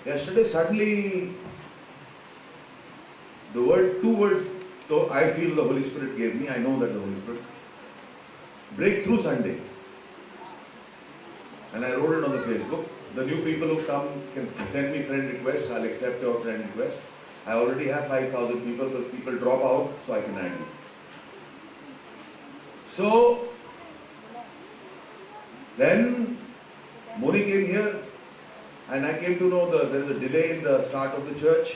Yesterday, suddenly, two words, so I feel the Holy Spirit gave me, I know that the Holy Spirit, Breakthrough Sunday. And I wrote it on the Facebook. The new people who come can send me friend requests, I'll accept your friend request. I already have 5,000 people, but people drop out, so I can add you. So, then Moni came here, and I came to know there is a delay in the start of the church,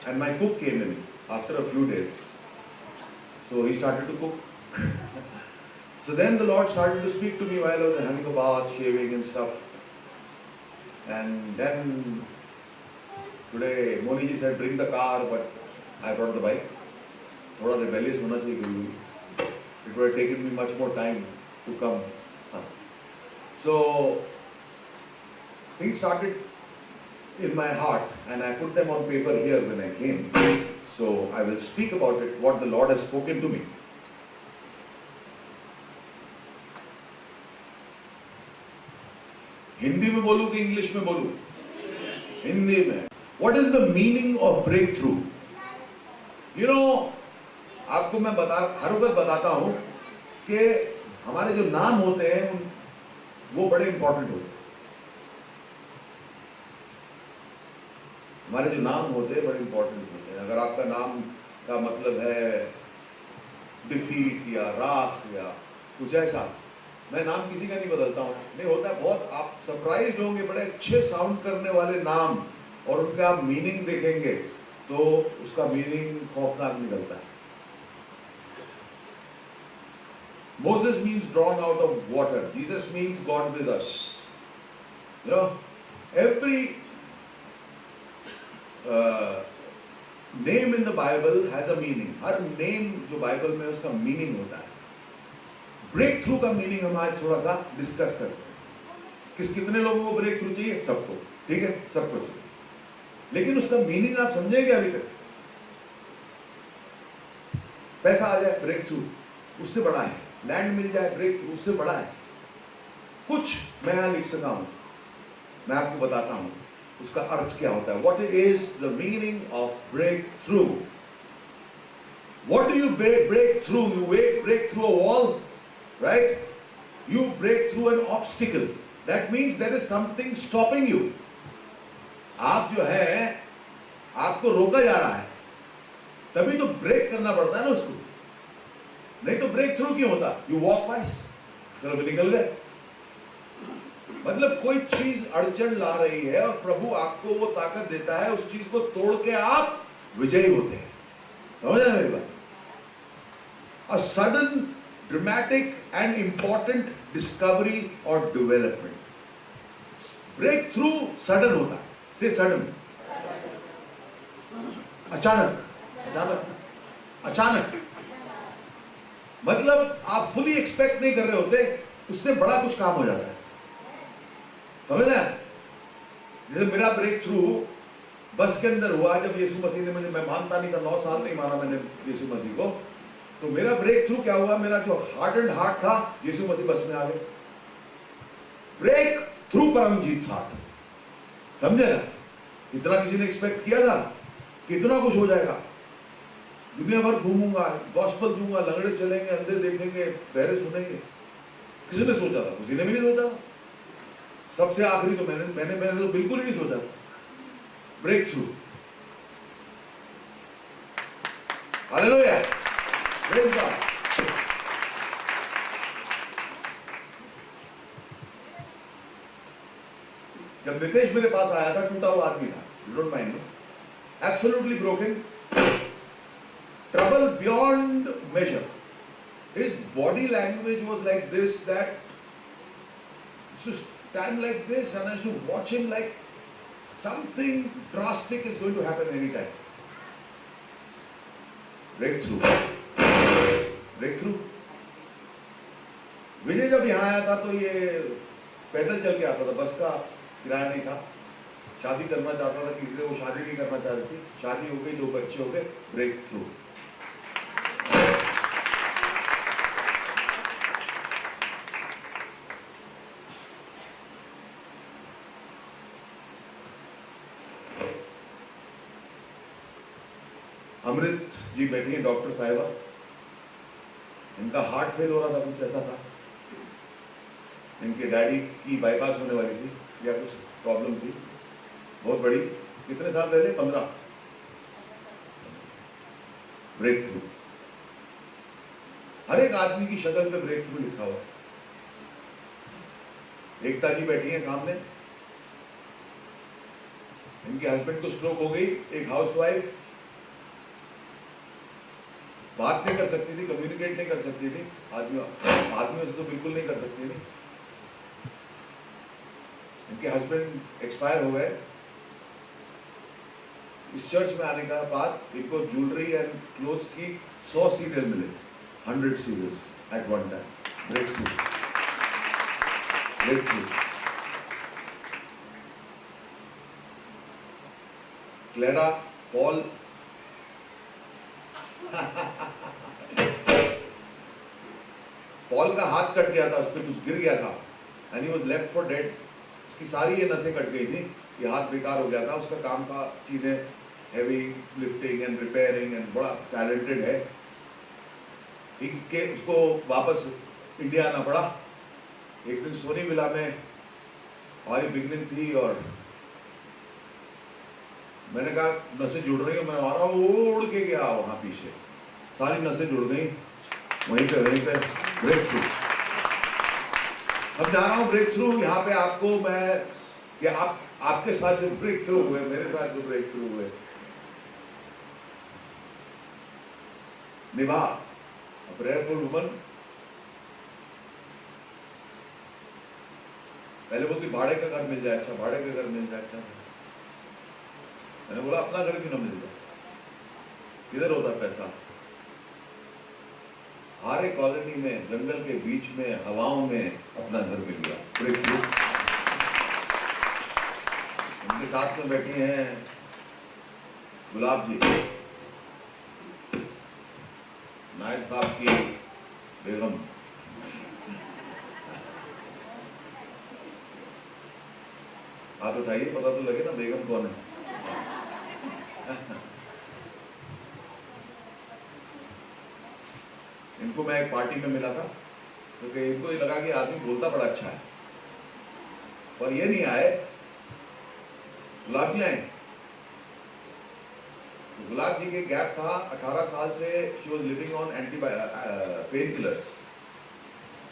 and my cook came in after a few days. So he started to cook. So then the Lord started to speak to me while I was having a bath, shaving and stuff. And then today Moni ji said, bring the car, but I brought the bike. Thoda rebellious hona chahiye Guru. It would have taken me much more time to come. So things started in my heart, and I put them on paper here when I came. So I will speak about it, what the Lord has spoken to me. Hindi में बोलूं कि English में बोलूं? हिंदी में. What is the meaning of breakthrough? You know, आपको मैं हर वक्त बताता हूं कि हमारे जो नाम होते हैं वो बड़े इंपॉर्टेंट होते हैं. हमारे जो नाम होते हैं बड़े इंपॉर्टेंट होते हैं. अगर आपका नाम का मतलब है डिफीट या राख या कुछ ऐसा, मैं नाम किसी का नहीं बदलता हूँ. नहीं होता है बहुत, आप सरप्राइज होंगे, बड़े अच्छे साउंड करने वाले नाम और उनका आप मीनिंग देखेंगे तो उसका मीनिंग खौफनाक निकलता है. Moses means drawn out of water. Jesus means God with us. You know, every name in the Bible has a meaning. Her name जो बाइबल में उसका मीनिंग होता है. ब्रेक थ्रू का मीनिंग हम आज थोड़ा सा डिस्कस करते हैं. कितने लोगों को ब्रेक थ्रू चाहिए? सबको. ठीक है, सबको चाहिए. लेकिन उसका मीनिंग आप समझेंगे अभी तक? पैसा आ जाए, ब्रेक थ्रू, उससे बड़ा है. लैंड मिल जाए, ब्रेक थ्रू, उससे बड़ा है. कुछ मैं यहां लिख सका हूं, मैं आपको बताता हूं उसका अर्थ क्या होता है. What is the meaning of break through? What do you break through? You break through a wall, right? You break through an obstacle. That means there is something stopping you. आप जो है, आपको रोका जा रहा है, तभी तो ब्रेक करना पड़ता है ना उसको. नहीं तो ब्रेक थ्रू क्यों होता? यू वॉक पास्ट, चलो निकल गए. मतलब कोई चीज अड़चन ला रही है और प्रभु आपको वो ताकत देता है, उस चीज को तोड़ के आप विजयी होते हैं. समझ रहे हैं मेरी बात? A sudden, dramatic and important discovery or development. Breakthrough sudden होता है. Say sudden. अचानक, अचानक, अचानक. मतलब आप फुली एक्सपेक्ट नहीं कर रहे होते, उससे बड़ा कुछ काम हो जाता है. समझ रहे हैं? जैसे मेरा ब्रेक थ्रू बस के अंदर हुआ जब यीशु मसीह ने मुझे, मैं मानता नहीं था, 9 साल नहीं माना मैंने यीशु मसीह को. तो मेरा ब्रेक थ्रू क्या हुआ? मेरा जो हार्ट एंड हार्ट था, यीशु मसीह बस में आ गए. ब्रेक थ्रू परमजीत साठ. समझे ना? इतना किसी ने एक्सपेक्ट किया था? कितना कुछ हो जाएगा. दुनिया भर घूमूंगा, गॉस्पेल दूंगा, लंगड़े चलेंगे, अंधे देखेंगे, बहरे सुनेंगे. किसी ने सोचा था? किसी ने भी नहीं सोचा. सबसे आखिरी तो मैंने तो बिल्कुल ही नहीं सोचा. Break through. Hallelujah. Praise God. जब नितेश मेरे पास आया था, टूटा हुआ आदमी था, don't mind, absolutely broken, trouble beyond measure. His body language was like this, that he used to stand like this, and I used to watch him like something drastic is going to happen anytime. Breakthrough. Breakthrough. विजय जब यहाँ आया था तो ये पैदल चल के आता था, बस का किराया नहीं था. शादी करना चाहता था किसी से, वो शादी नहीं करना चाह रही थी. शादी हो गई, 2 बच्चे हो गए. Break through. अमृत जी बैठी हैं, डॉक्टर साहिबा, इनका हार्ट फेल हो रहा था, कुछ ऐसा था, इनके डैडी की बाईपास होने वाली थी या कुछ प्रॉब्लम थी बहुत बड़ी। कितने साल पहले? 15। ब्रेक थ्रू, हर एक आदमी की शक्ल पे ब्रेक थ्रू लिखा हुआ। एकता जी बैठी हैं सामने, इनके हस्बैंड को स्ट्रोक हो गई, एक हाउसवाइफ, बात नहीं कर सकती थी, कम्युनिकेट नहीं कर सकती थी, आदमियों से तो बिल्कुल नहीं कर सकती थी। इनके हस्बैंड एक्सपायर हो गए। इस चर्च में आने का बाद इनको ज्वेलरी एंड क्लोथ्स की 100 सीरियल मिले, 100 serials at one time. Break through, break through. Clara Paul Paul का हाथ कट गया था, उस पर कुछ गिर गया था and he was left for dead. उसकी सारी ये नसें कट गई थी, ये हाथ बेकार हो गया था। उसका काम था चीजें heavy lifting and repairing and बड़ा टैलेंटेड है। के उसको वापस इंडिया आना पड़ा। एक दिन सोनी विला में हमारी बिगनिंग थी और मैंने कहा नसें जुड़ रही हो, मैं आ रहा हूँ, उड़ के गया वहां पीछे, सारी नसें जुड़ गई, वहीं पे ब्रेक थ्रू। अब जा रहा हूँ ब्रेक थ्रू। यहाँ पे आपको मैं या आपके साथ जो ब्रेक थ्रू हुए, मेरे साथ जो ब्रेक थ्रू हुए, निभा प्रेयरफुल वुमन। पहले बोलती भाड़े का घर मिल जाए, अच्छा भाड़े का घर मिल जाए, अच्छा। मैंने बोला अपना घर क्यों ना मिल जाए, किधर होता पैसा? हारे कॉलोनी में, जंगल के बीच में, हवाओं में अपना घर मिल गया। Break through. उनके साथ में बैठी हैं गुलाब जी, नायब साहब की बेगम। हाथ उठाइए, पता तो लगे ना बेगम कौन है। इनको मैं एक पार्टी में मिला था, क्योंकि इनको ये लगा कि आदमी बोलता बड़ा अच्छा है, और ये नहीं आए, गुलाब जी आए। गुलाब जी के गैप था 18 साल से, she was living on pain killers.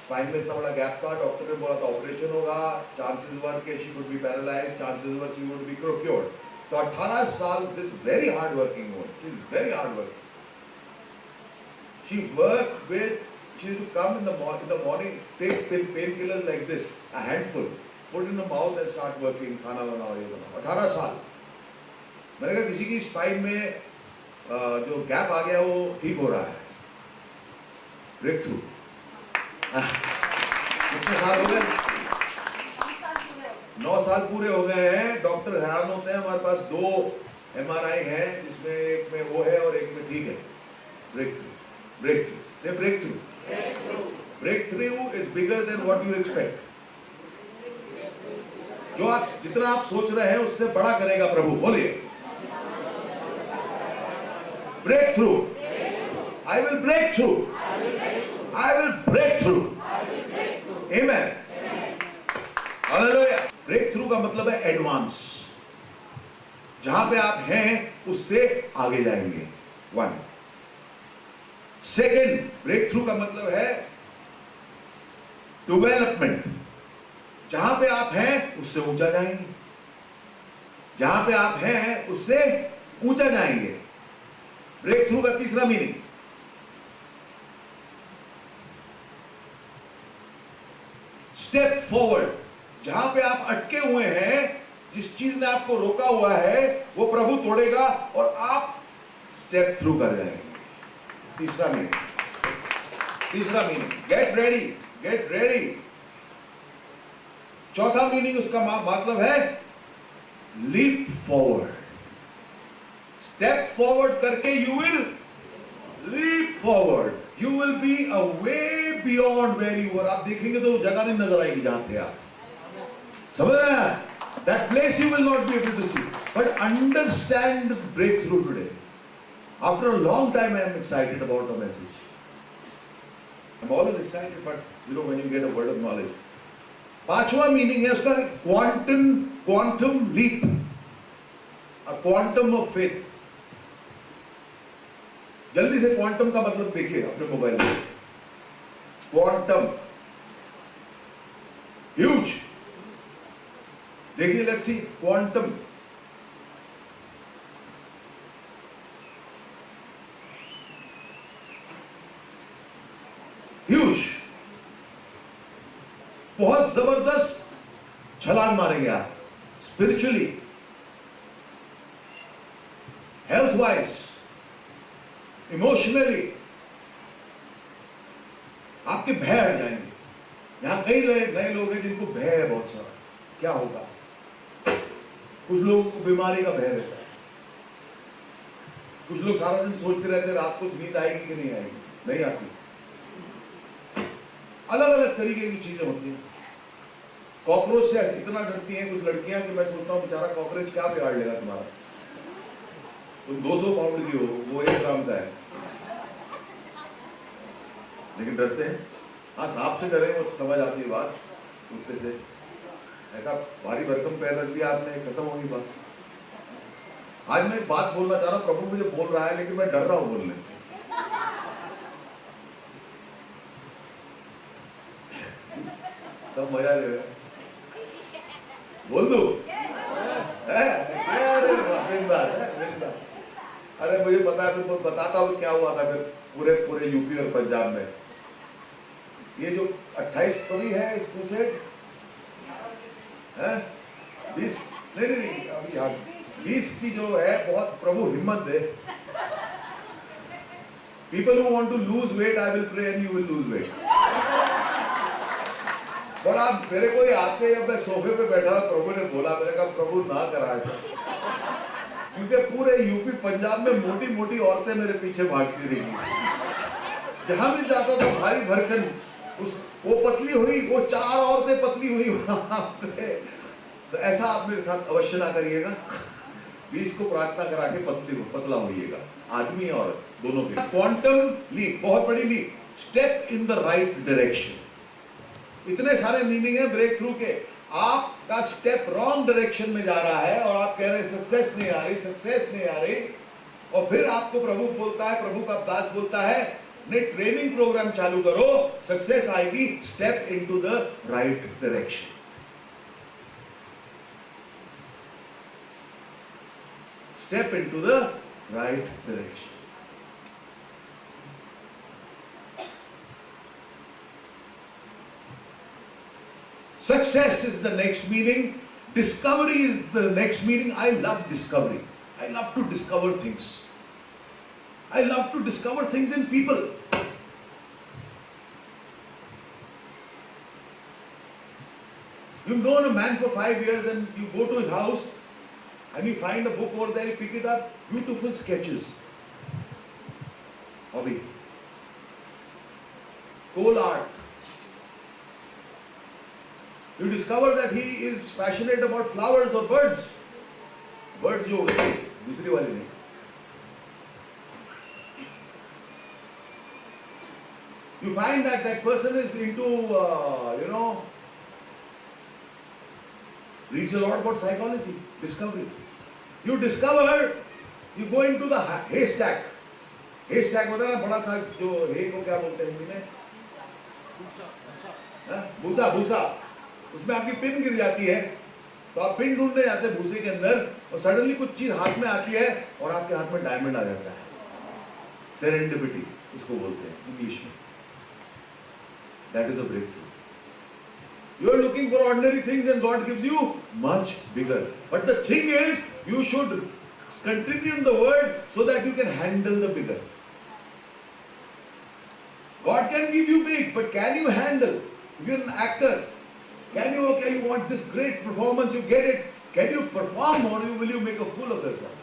Spine में इतना बड़ा गैप था, डॉक्टर ने बोला था ऑपरेशन होगा, चांसेस वर के she would be paralysed, chances were she would be cured. तो 18 साल, this very hard working woman, she is very hard working. She worked with, she used to come in the morning, take painkillers like this, a handful, put in the mouth and start working, खाना बनाओ, ये बनाओ। 18 साल। मैंने कहा किसी की spine में जो गैप आ गया वो ठीक हो रहा है। Break through. कितने साल हो गए? 9 साल पूरे हो गए हैं। डॉक्टर हैरान होते हैं, हमारे पास 2 MRI हैं, जिसमें एक में वो है और एक में ठीक है। ब्रेक थ्रू, ब्रेक थ्रू, से break through. Break through is bigger than what you expect. जो आप जितना आप सोच रहे हैं उससे बड़ा करेगा प्रभु। बोलिए break through. I will break through, I will break through. Amen, hallelujah. Break through का मतलब है एडवांस, जहां पे आप हैं उससे आगे जाएंगे। 1 सेकेंड, ब्रेक थ्रू का मतलब है डेवलपमेंट, जहां पे आप हैं उससे ऊंचा जाएंगे, जहां पे आप हैं उससे ऊंचा जाएंगे। ब्रेक थ्रू का तीसरा मीनिंग, स्टेप फॉरवर्ड, जहां पे आप अटके हुए हैं, जिस चीज ने आपको रोका हुआ है वो प्रभु तोड़ेगा और आप स्टेप थ्रू कर जाएंगे। तीसरा मीनिंग, तीसरा meaning, get ready, get ready. चौथा मीनिंग उसका मतलब है लीप फॉरवर्ड। स्टेप फॉरवर्ड करके you will leap forward, you will be a way beyond where you were. आप देखेंगे तो जगह नहीं नजर आएगी जहां थे आप, समझ रहे हैं? That place you will not be able to see, but understand the break through today. After a long time, I am excited about the message. I'm always excited, but when you get a word of knowledge. पांचवा meaning है उसका quantum leap, a quantum of faith. जल्दी से quantum का मतलब देखिए अपने mobile में. Quantum, huge. देखिए, लेट्स सी क्वांटम. ह्यूज, बहुत जबरदस्त छलांग मारेंगे आप. स्पिरिचुअली, हेल्थ वाइज, इमोशनली आपके भय हट जाएंगे. यहां कई नए लोग हैं जिनको भय है बहुत सारा. क्या होगा? कुछ लोगों को बीमारी का भय रहता है. कुछ लोग सारा दिन सोचते रहते हैं रात को नींद आएगी कि नहीं आएगी. नहीं आती. अलग अलग तरीके की चीजें होती हैं. कॉकरोच से इतना डरती हैं कुछ लड़कियां कि मैं सोचता हूं बेचारा कॉकरोच क्या बिगाड़ लेगा तुम्हारा. तुम 200 पाउंड की हो, वो 1 ग्राम का है, लेकिन डरते हैं. हाँ, सांप से डरे वो समझ आती है बात. कुत्ते से ऐसा भारी भरकम पैर रख दिया आपने, खत्म होगी बात. आज मैं एक बात बोलना चाह रहा हूं, प्रभु मुझे बोल रहा है लेकिन मैं डर रहा हूं बोलने से. सब मजा ले रहे हैं. बोल दो. अरे मुझे पता है, तो बताता हूँ क्या हुआ था फिर पूरे यूपी और पंजाब में. ये जो 28 कवि है इस क्रूसेड है, 20 नहीं अभी हाँ 20 की जो है, बहुत प्रभु हिम्मत दे. People who want to lose weight, I will pray and you will lose weight. और आप मेरे को आते जब मैं सोफे पे बैठा, प्रभु ने बोला, मैंने कहा प्रभु ना करा ऐसा, क्योंकि पूरे यूपी पंजाब में मोटी मोटी औरतें मेरे पीछे भागती रही. जहां भी जाता था भारी भरकन, वो पतली हुई, वो 4 औरतें पतली हुई वहां पे. तो ऐसा आप मेरे साथ अवश्य ना करिएगा. 20 को प्रार्थना करा के पतला होइएगा, आदमी और दोनों के. क्वांटम लीप, बहुत बड़ी leap. Step in the right direction. इतने सारे मीनिंग है ब्रेक थ्रू के. आपका स्टेप रॉन्ग डायरेक्शन में जा रहा है और आप कह रहे हैं सक्सेस नहीं आ रही, और फिर आपको प्रभु बोलता है, प्रभु का दास बोलता है, नहीं ट्रेनिंग प्रोग्राम चालू करो, सक्सेस आएगी. Step into the right direction. Step into the right direction. Success is the next meaning. Discovery is the next meaning. I love discovery. I love to discover things. I love to discover things in people. You've known a man for 5 years and you go to his house and you find a book over there, you pick it up, beautiful sketches. Hobby. Coal art. You discover that he is passionate about flowers or birds. Birds जो होते हैं, दूसरी वाली नहीं. You find that that person is into, reads a lot about psychology, discovery. You discover, you go into the haystack. Haystack होता है ना बड़ा सा, जो hay को क्या बोलते हैं हिंदी में? भूसा. उसमें आपकी पिन गिर जाती है, तो आप पिन ढूंढने जाते हैं भूसे के अंदर, और सडनली कुछ चीज हाथ में आती है और आपके हाथ में डायमंड आ जाता है. सेरेंडिपिटी उसको बोलते हैं इंग्लिश में. That is a break through. You are looking for ordinary things and God gives you much bigger. But the thing is you should continue in the word so that you can handle the bigger. God can give you big, but can you handle? If you're an actor, can you, okay, you want this great performance, you get it. Can you perform or will you make a fool of yourself?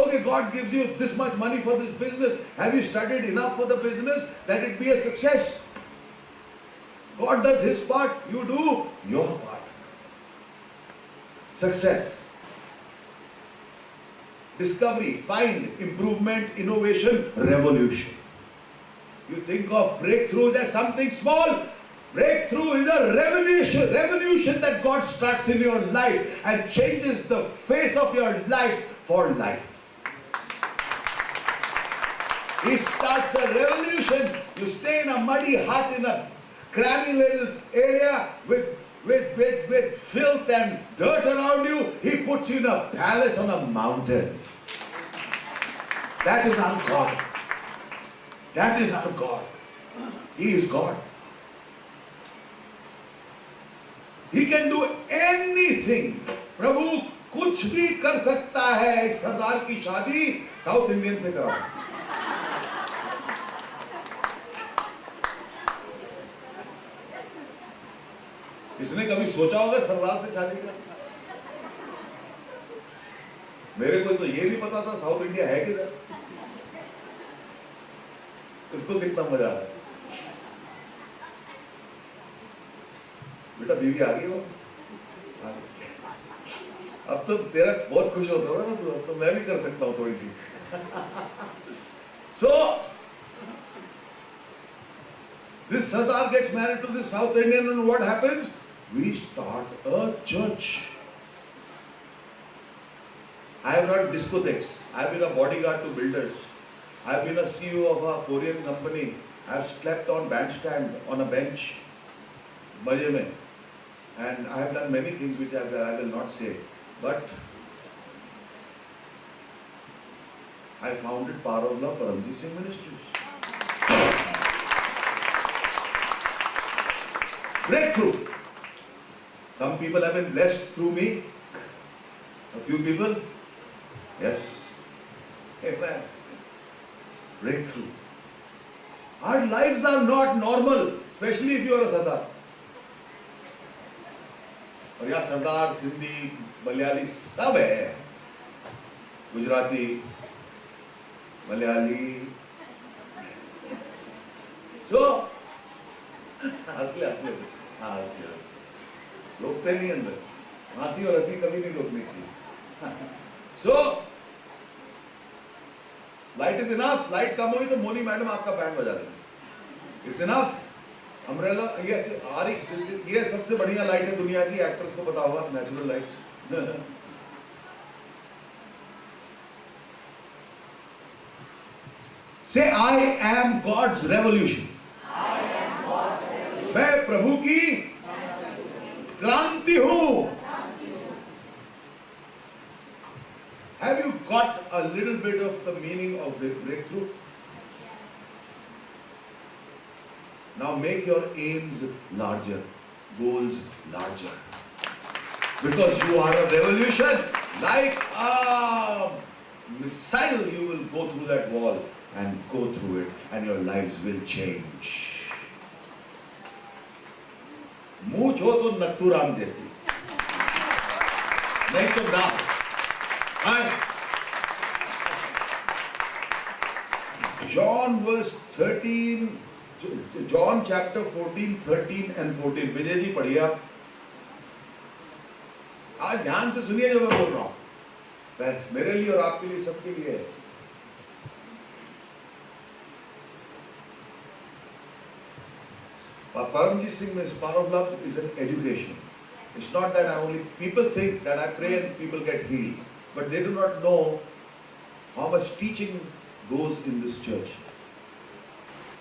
Okay, God gives you this much money for this business. Have you studied enough for the business that it be a success? God does his part, you do your part. Success. discovery, find, improvement, innovation, revolution. You think of breakthroughs as something small. Breakthrough is a revolution that God starts in your life and changes the face of your life for life. He starts a revolution. You stay in a muddy hut in a crammy little area with filth and dirt around you. He puts you in a palace on a mountain. That is our God. That is our God. He is God. He can do anything. प्रभु कुछ भी कर सकता है. इस सरदार की शादी south Indian से करा. इसने कभी सोचा होगा सरदार से शादी का? मेरे को तो ये नहीं पता था साउथ इंडिया है किधर. उसको कितना मजा आ रहा है. बेटा बीवी आ गई वापस. अब तो तेरा बहुत खुश होता था ना तू. अब तो मैं भी कर सकता हूं थोड़ी सी. So this Sardar gets married to this South Indian, and what happens? We start a church. I have run discotheques. I have been a bodyguard to builders. I have been a CEO of a Korean company. I have slept on bandstand on a bench, मजे में. And I have done many things which I will not say. But I founded Power of Love Paramjit Singh Ministries. Breakthrough. Some people have been blessed through me. A few people, yes. Amen. Breakthrough. Our lives are not normal, especially if you are a Sardar. और यहाँ सरदार, सिंधी, मलयाली सब है. Gujarati, Malayali. So, हंसले. हाँ हंसले. रोकते नहीं अंदर. हंसी और हंसी कभी नहीं रोकनी चाहिए. So, light is enough. Light कम हुई तो मोनी मैडम आपका बैंड बजा देंगे. It's enough. अम्ब्रेला ये सबसे बढ़िया लाइट है दुनिया की. एक्टर्स को पता होगा. Natural light. से आई एम गॉड्स रेवोल्यूशन. मैं प्रभु की क्रांति हूं. Have you got a little bit of the meaning of the breakthrough? Now make your aims larger, goals larger. Because you are a revolution. Like a missile, you will go through that wall and go through it, and your lives will change. मूंछ हो तो नत्थुराम जैसी, नहीं तो ना. John verse 13, John chapter 14, 13 and 14. Vijay ji पढ़िए आप. आज ध्यान से सुनिए जो मैं बोल रहा हूं. मेरे लिए और आपके लिए, सबके लिए है. Paramjit Singh means Power of Love is an education. It's not that people think that I pray and people get healed, but they do not know how much teaching goes in this church.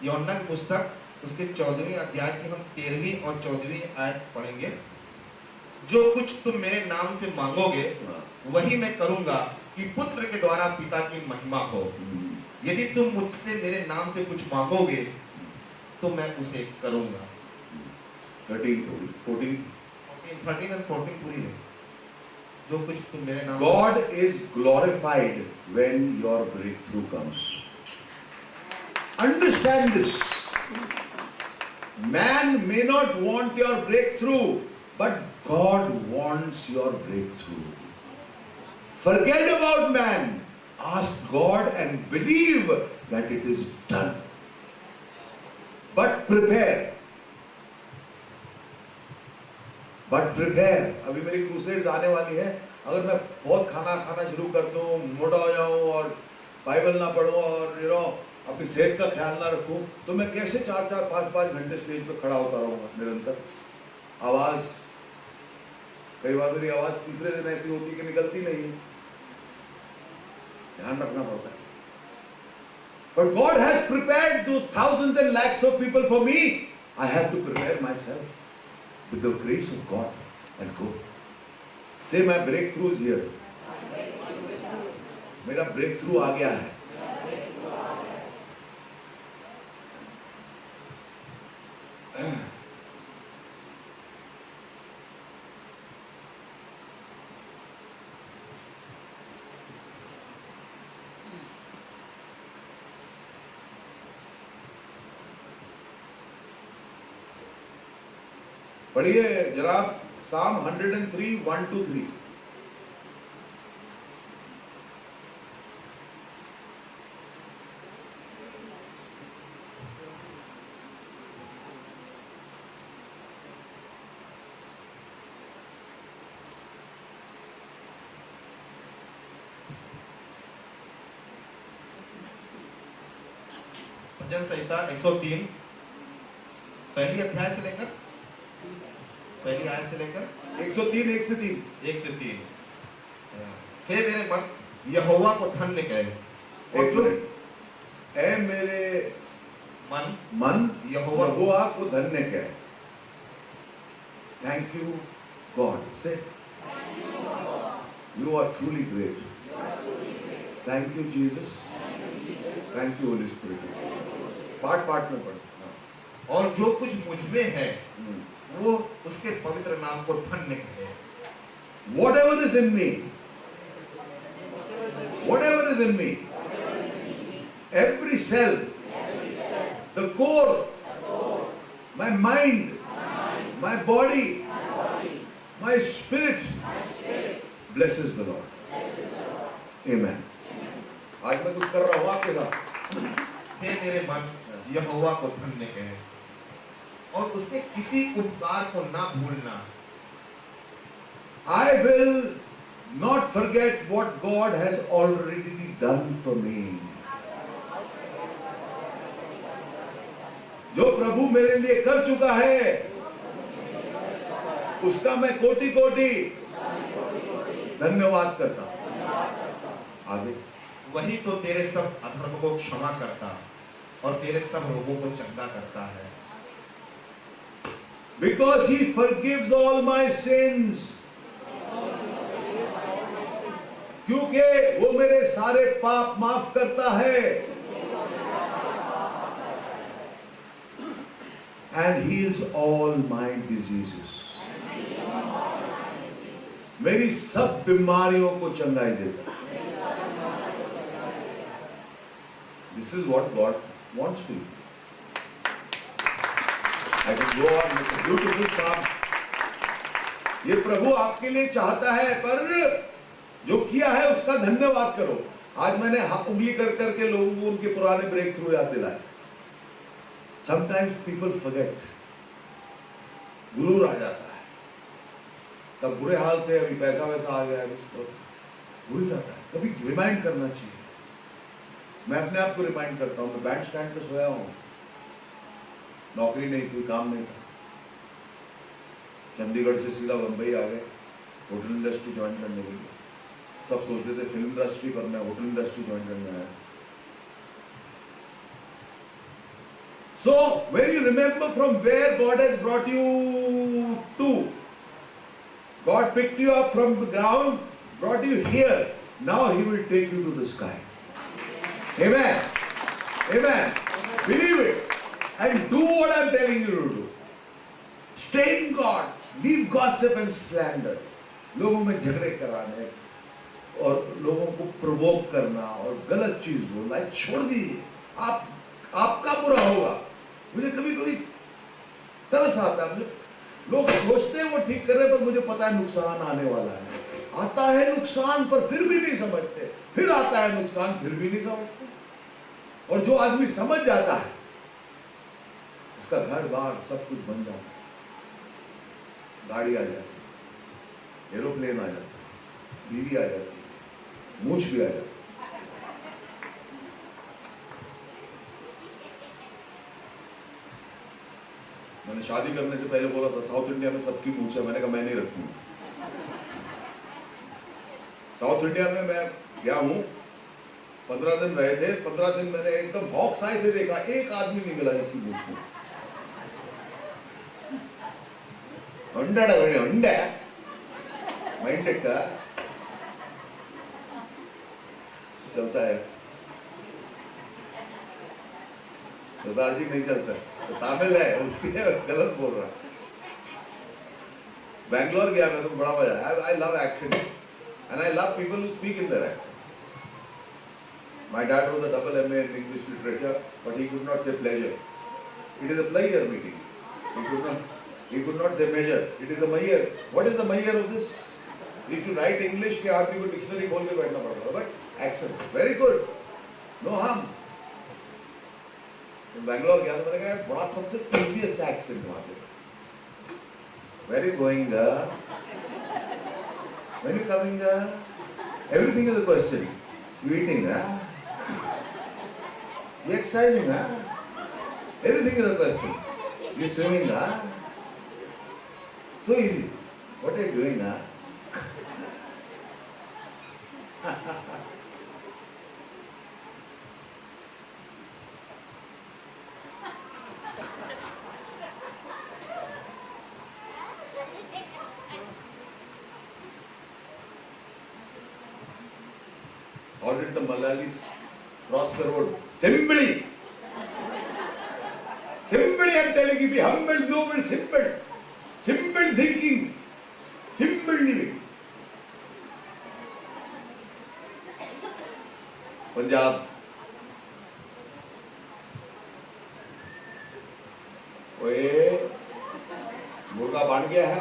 यूहन्ना की पुस्तक उसके 14वें अध्याय की हम 13वीं और 14वीं आयत पढ़ेंगे. जो कुछ तुम मेरे नाम से मांगोगे वही मैं करूंगा कि पुत्र के द्वारा पिता की महिमा हो. यदि तुम मुझसे मेरे नाम से कुछ मांगोगे तो मैं उसे करूंगा. 13 and 14 पूरी है. जो कुछ तुम मेरे नाम. God is glorified when your breakthrough comes. Understand this. Man may not want your breakthrough, but God wants your breakthrough. Forget about man. Ask God and believe that it is done. But prepare. अभी मेरी crusades आने वाली है. अगर मैं बहुत खाना खाना शुरू कर दूं, मोटा हो जाऊं और बाइबल ना पढूं और अपनी सेहत का ख्याल ना रखूं, तो मैं कैसे 4-4, 5-5 घंटे स्टेज पे खड़ा होता रहूंगा निरंतर। आवाज, कई बार मेरी आवाज तीसरे दिन ऐसी होती कि निकलती नहीं है, ध्यान रखना पड़ता है। But God has prepared those thousands and lakhs of people for me. I have to prepare myself with the grace of God and go. Say my breakthrough is here. मेरा breakthrough आ गया है। पढ़िए जरा Psalm 103, 1-3। भजन संहिता 103 पहली अध्याय से लेकर पहली आयत से लेकर 103, 1 से 3। 1 से 3। हे मेरे मन यहोवा को धन्य कहे और जो ए मेरे मन यहोवा को धन्य कहे। Thank you God. से you are truly great. Thank you Jesus. Thank you Holy Spirit. Part में पढ़। और जो कुछ मुझ में है वो उसके पवित्र नाम को धन्य कहे। Whatever is in me, whatever is in me, every cell, the core, my mind, my body, my spirit, blesses the Lord. Amen. आज मैं कुछ कर रहा हूँ आपके साथ। हे मेरे मन यहोवा को धन्य कहे और उसके किसी उपकार को ना भूलना। I will not forget what God has already done for me. जो प्रभु मेरे लिए कर चुका है उसका मैं कोटि कोटि धन्यवाद करता हूं। आगे वही तो तेरे सब अधर्म को क्षमा करता और तेरे सब रोगों को चंगा करता है। Because he forgives all my sins. क्योंकि वो मेरे सारे पाप माफ करता है। And heals all my diseases. मेरी सब बीमारियों को चंगाई देता है। This is what God wants for you. I can go on with a beautiful psalm. ये प्रभु आपके लिए चाहता है, पर जो किया है उसका धन्यवाद करो। आज मैंने उंगली कर करके लोगों को उनके पुराने ब्रेक थ्रू याद दिलाए। Sometimes people forget. गुरूर आ जाता है, तब बुरे हाल थे, अभी पैसा वैसा आ गया है, उसको भूल जाता है। कभी रिमाइंड करना चाहिए। मैं अपने आप को रिमाइंड करता हूँ। मैं बैंड स्टैंड पे सोया हूँ, नौकरी नहीं थी, काम नहीं था। चंडीगढ़ से सीधा बंबई आ गए होटल इंडस्ट्री ज्वाइन करने के लिए। सब सोचते थे फिल्म इंडस्ट्री, पर मैं होटल इंडस्ट्री ज्वाइन करने आया। So when you remember from where God has brought you to, God picked you up from the ground, brought you here. Now He will take you to the sky. Amen. Amen. Believe it and do what I'm telling you to do. Stay in God. Leave gossip and slander. लोगों में झगड़े कराने और लोगों को provoke करना और गलत चीज बोलना छोड़ दीजिए। आपका बुरा होगा। मुझे कभी कभी तरस आता है। लोग सोचते हैं वो ठीक कर रहे, पर मुझे पता है नुकसान आने वाला है। आता है नुकसान, पर फिर भी नहीं समझते। फिर आता है नुकसान, फिर भी नहीं समझते। और जो आदमी समझ जाता है उसका घर बार सब कुछ बन जाता है। गाड़ी आ जाती है, एरोप्लेन आ जाता है, बीवी आ जाती है, मूछ भी आ जाती है। मैंने शादी करने से पहले बोला था साउथ इंडिया में सबकी मूछ है, मैंने कहा मैं नहीं रखूंगा। साउथ इंडिया में मैं गया हूं, 15 दिन रहे थे, 15 दिन मैंने एकदम हॉक्स आई से देखा, एक आदमी नहीं मिला जिसकी मूछ में। अंडा माइंडेड का चलता है, सरदार जी नहीं चलता, तो तामिल है, गलत बोल रहा। बैंगलोर गया मैं तो बड़ा मजा आया। I love accent and I love people who speak in their accent. My dad was a double MA in English literature, but he could not say pleasure. It is a pleasure meeting. He could not say measure. It is a measure. What is the measure of this? He used to write English के आदमी को dictionary खोल के बैठना पड़ता था, but accent very good, no harm. तो बैंगलोर गया तो मैंने कहा बड़ा सबसे easiest accent वहाँ पे। Where are you going? When are you coming? Everything is a question. You eating? You exercising? Everything is a question. You swimming? So easy. What are you doing? How did the Malayalis cross the road? Simply. Simply I am telling you, be humble, noble, simple. Simple thinking. Simple living. Punjab ओए मुर्गा बन गया है।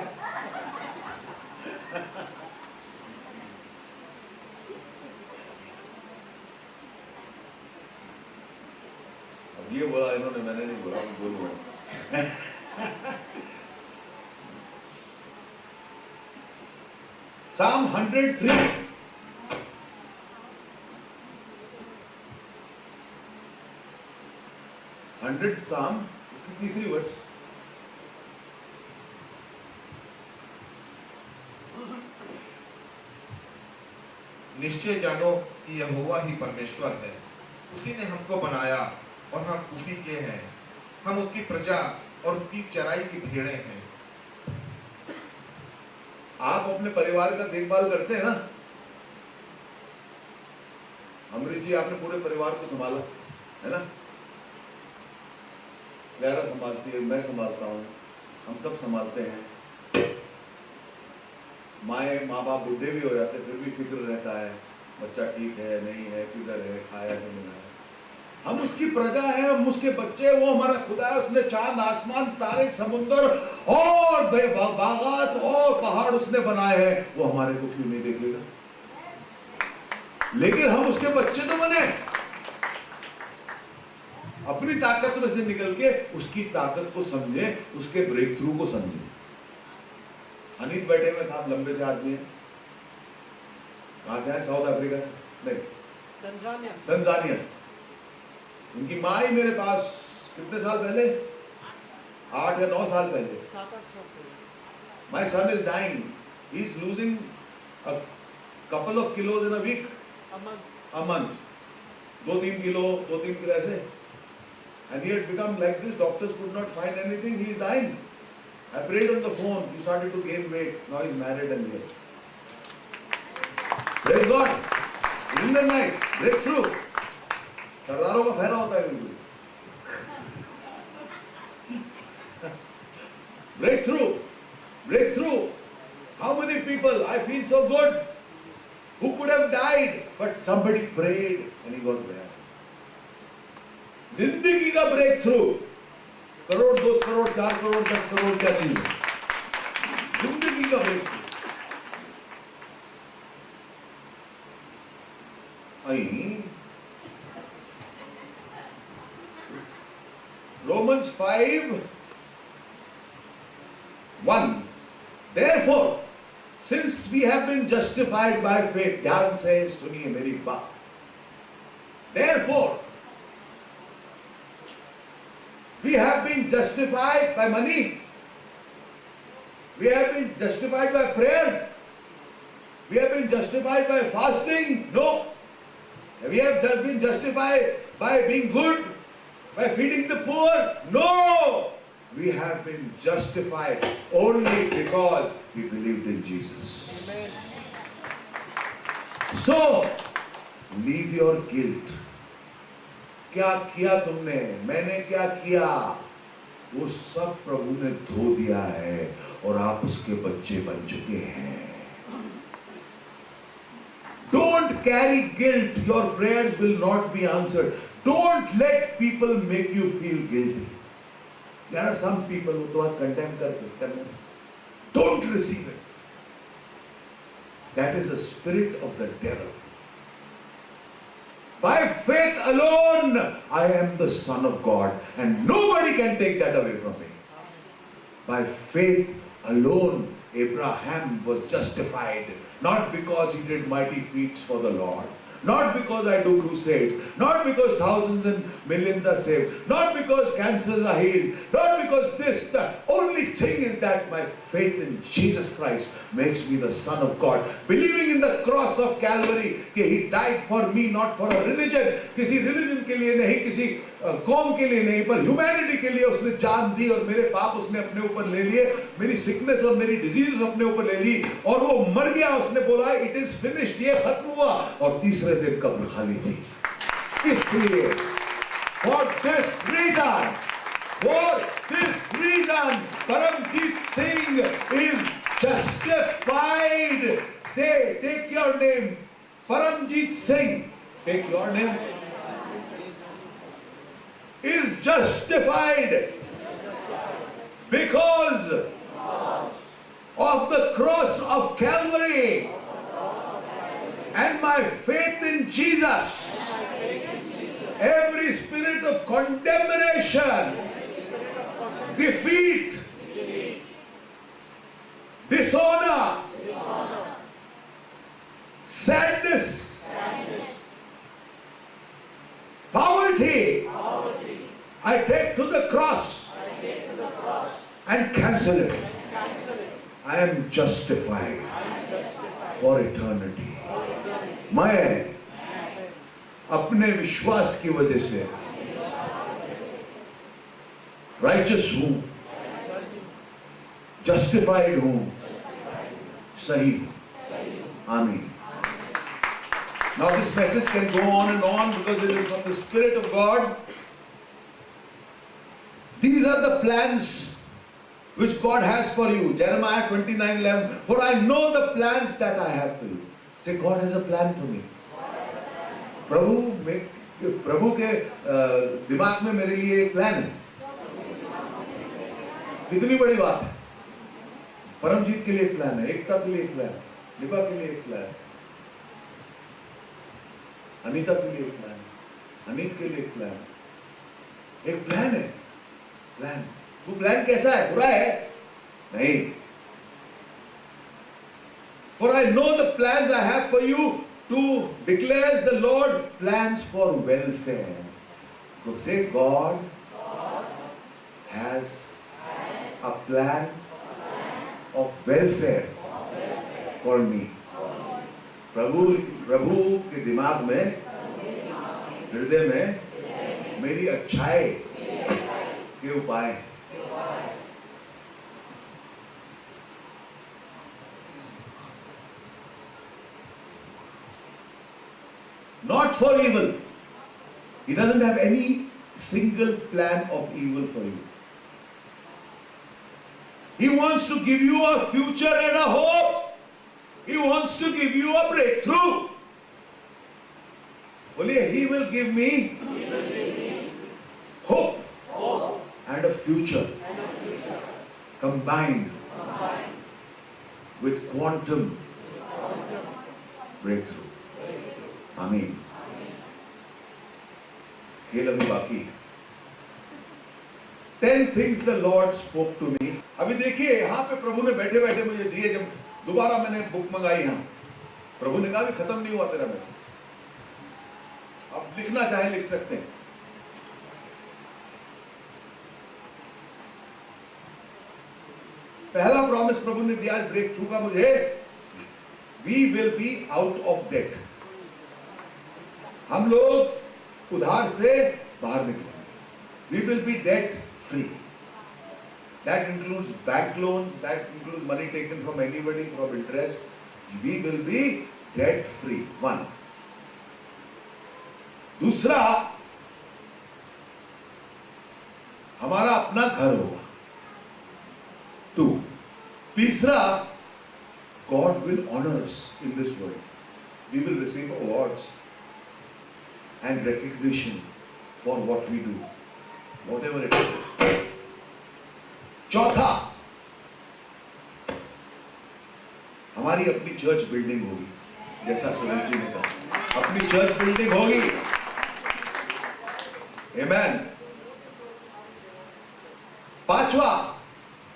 अब ये बोला इन्होंने, मैंने नहीं बोला, बोलूंगा। Psalm 103 100 Psalm, उसकी तीसरी वर्ष। निश्चय जानो कि यहोवा ही परमेश्वर है, उसी ने हमको बनाया और हम उसी के हैं, हम उसकी प्रजा और उसकी चराई की भेड़ें हैं। आप अपने परिवार का देखभाल करते हैं ना? अमृत जी आपने पूरे परिवार को संभाला है ना? क्लैरा संभालती है, मैं संभालता हूँ, हम सब संभालते हैं। माँ बाप बूढ़े भी हो जाते फिर भी फिक्र रहता है, बच्चा ठीक है नहीं है, किधर है, खाया कि नहीं खाया। हम उसकी प्रजा है, हम उसके बच्चे, वो हमारा खुदा है। उसने चांद, आसमान, तारे, समुद्र और बागात और पहाड़ उसने बनाए हैं, वो हमारे को क्यों नहीं देखेगा? लेकिन हम उसके बच्चे तो बने, अपनी ताकत में से निकल के उसकी ताकत को समझे, उसके ब्रेक थ्रू को समझे। अनित बैठे हुए साहब लंबे से आदमी हैं, कहां से हैं? साउथ अफ्रीका से नहीं, तंजानिया से। उनकी माँ ही मेरे पास कितने साल पहले, 8 या 9 साल पहले, my son is dying, he is losing a couple of kilos in a week, a month, 2-3 kilo ऐसे, and he had become like this. Doctors could not find anything. He is dying. I prayed on the phone. He started to gain weight. Now he's married and here. Praise God. In the night, breakthrough. सरदारों का फैला होता है बिल्कुल। Breakthrough. Breakthrough. How many people? I feel so good. Who could have died? But somebody prayed and he got well. जिंदगी का break through, crore, 2 crore, 4 crore, 10 crore क्या चीज है? जिंदगी का break through. Romans 5:1. Therefore, since we we have been justified by faith. ध्यान से सुनिए मेरी बात. Therefore, we have been justified by money. We have been justified by prayer. We have been justified by fasting. No. We have just been justified by being good, by feeding the poor. No. We have been justified only because we believed in Jesus. Amen. So, leave your guilt. क्या किया तुमने, मैंने क्या किया, वो सब प्रभु ने धो दिया है और आप उसके बच्चे बन चुके हैं. Don't carry guilt. Your prayers will not be answered. Don't let people make you feel guilty. There are some people who don't condemn करते. Don't receive it. That is a spirit of the devil. By faith alone, I am the Son of God, and nobody can take that away from me. By faith alone, Abraham was justified, not because he did mighty feats for the Lord, not because I do crusades, not because thousands and millions are saved, not because cancers are healed, not because this. The only thing is that my faith in Jesus Christ makes me the Son of God. Believing in the cross of Calvary, कि He died for me, not for a religion. किसी religion के लिए नहीं, किसी कौम के लिए नहीं, पर humanity के लिए उसने जान दी और मेरे पाप उसने अपने ऊपर ले लिए, मेरी sickness और मेरी diseases अपने ऊपर ले ली और वो मर गया. उसने बोला it is finished, ये खत्म हुआ और तीसरे दिन कब्र खाली थी. इसलिए for this reason Paramjit Singh is justified. Say, take your name, Paramjit Singh. Take your name. Is justified because of the cross of Calvary and my faith in Jesus. Every spirit of condemnation, defeat, dishonor, sadness, poverty, I take to the cross and cancel it. I am justified for eternity. मैं अपने विश्वास की वजह से righteous हूं, justified हूं, सही हूं. Amen. Now this message can go on and on because it is from the Spirit of God. These are the plans which God has for you. Jeremiah 29:11. For I know the plans that I have for you. Say, God has a plan for me. प्रभु के दिमाग में मेरे लिए एक plan है. कितनी बड़ी बात है. परमजीत के लिए एक प्लान है, एकता के लिए एक प्लान, निभा के लिए एक प्लान, अनीता के लिए एक प्लान, अनीत के लिए एक प्लान. एक प्लान है. प्लान. वो प्लान कैसा है? बुरा है? नहीं. For I know the plans I have for you, to declares the Lord, plans for welfare. So say, God has a plan of welfare for me. प्रभु के दिमाग में, हृदय में मेरी अच्छाई के उपाय हैं. Not for evil. He doesn't have any single plan of evil for you. He wants to give you a future and a hope. He wants to give you a breakthrough. Only He will give me hope and a future combined with quantum breakthrough. आमीन. खेल अभी बाकी है. 10 things the Lord spoke to me. अभी देखिए यहाँ पे प्रभु ने बैठे बैठे मुझे दिए. जब दोबारा मैंने बुक मंगाई यहाँ, प्रभु ने कहा भी खत्म नहीं हुआ तेरा मैसेज, अब लिखना चाहे लिख सकते हैं। पहला प्रॉमिस प्रभु ने दिया ब्रेक थ्रू का मुझे, we will be out of debt. हम लोग उधार से बाहर निकलेंगे। We will be debt free. That includes bank loans, that includes money taken from anybody from interest. We will be debt free, one. दूसरा, हमारा अपना घर होगा, टू। तीसरा, God will honor us in this world. We will receive awards and recognition for what we do, whatever it is. चौथा, हमारी अपनी church building होगी, जैसा सुरेश जी ने कहा, अपनी चर्च बिल्डिंग होगी। Amen. पांचवा,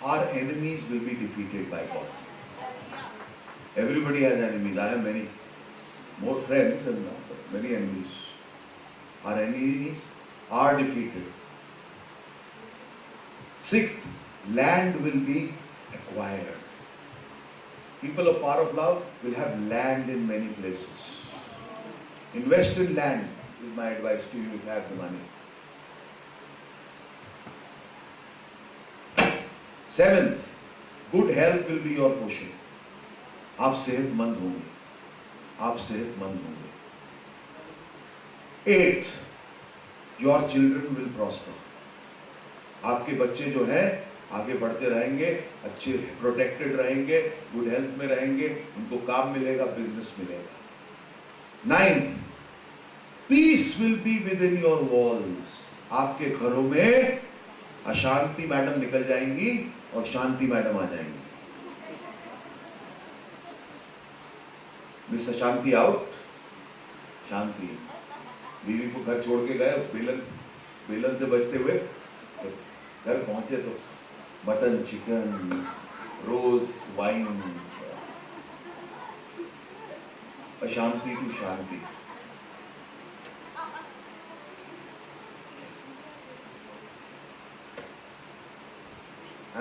our enemies will be defeated by God. Everybody has enemies. I have many more friends and many enemies. Our enemies are defeated. Sixth, land will be acquired. People of Power of Love will have land in many places. Invest in land is my advice to you if you have the money. Seventh, good health will be your portion. आप सेहतमंद होंगे, आप सेहतमंद होंगे। Eighth, your children will prosper. आपके बच्चे जो हैं आगे बढ़ते रहेंगे, अच्छे प्रोटेक्टेड रहेंगे, गुड हेल्थ में रहेंगे, उनको काम मिलेगा, बिजनेस मिलेगा। Ninth, peace will be within your walls. आपके घरों में अशांति मैडम निकल जाएंगी और शांति मैडम आ जाएंगी। मिस शांति आउट, शांति। बीवी को घर छोड़ के गए, बेलन से बचते हुए तो घर पहुंचे तो मटन, चिकन, रोज, वाइन, अशांति टू शांति।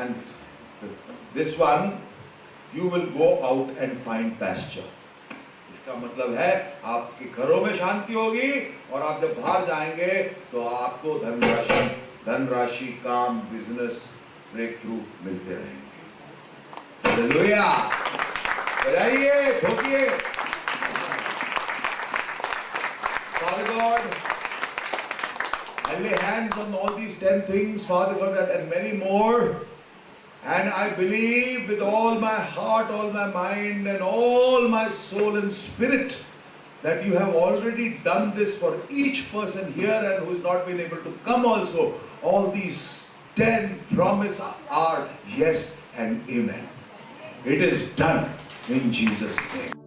And this one, you will go out and find pasture. इसका मतलब है आपके घरों में शांति होगी और आप जब बाहर जाएंगे तो आपको धनराशि, काम, बिजनेस, ब्रेक थ्रू मिलते रहेंगे। Hallelujah, बजाइए, ठोकिए। Father God, I lay hands on all these 10 things, Father God, and many more. And I believe with all my heart, all my mind, and all my soul and spirit that you have already done this for each person here and who has not been able to come also. All these 10 promises are yes and amen. It is done in Jesus' name.